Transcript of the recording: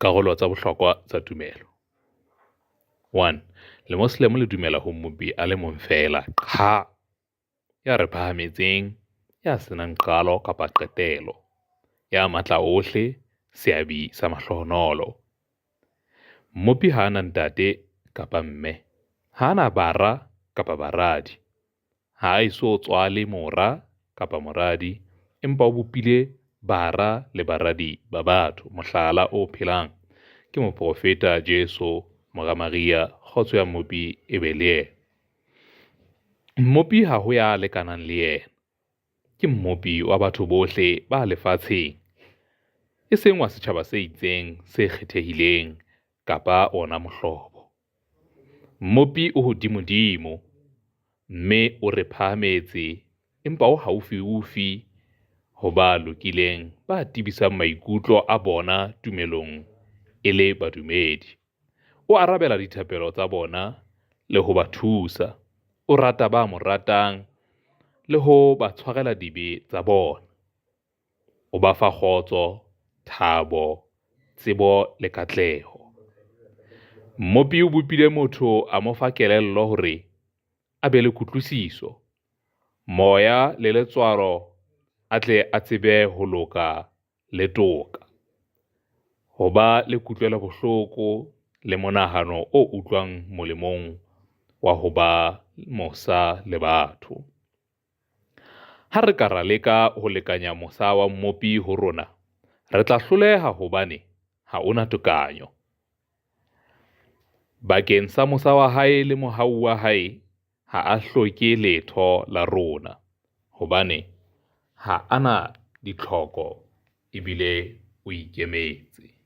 Karolo tsa bohlokwa tsa tumelo. 1. Lemoslemo le dumela ho Mopi a le mong feela, qha, ya re phahametseng, ya senang qalo kapa qetelo, ya matla ohle, seabi sa mahlohonolo. Mopi ha ana ntate kapa mme, ha ana bara kapa baradi, ha a eso tswale mora kapa moradi, empa o bopile bara le baradi ba batho. Mohlala o phelang ke moprofeta Jesu, mora Maria, kgotso ya Mopi e be le yena. Mopi ha ho ya lekanang le yena, ke Mopi wa batho bohle ba lefatsheng, e seng wa setjhaba se itseng se kgethehileng kapa ona mohlobo. Mopi o hodimodimo, mme o re phahametse, empa o haufiufi ho ba lokileng, ba tibisang maikutlo a bona tumelong e le badumedi. O arabela dithapelo tsa bona le ho ba thusa, o rata ba mo ratang le ho ba tshwarela dibe tsa bona. O ba fa kgotso, thabo, tsebo le katleho. Mopi o bopile motho a mo fa kelello hore a be le kutlwisiso, moya le letswaro, a tle a tsebe ho loka le toka, ho ba le kutlwelo bohloko le monahano o utlwang molemong wa ho ba mosa le batho. Ha re ka ra leka ho lekanya mosa wa Mopi ho rona, re tla hloleha hobane ha ona tokanyo. Bakeng sa mosa wa hae le mohau wa hae, ha a hloke letho la rona, hobane ha ana ditlhoko ebile o ikemetse.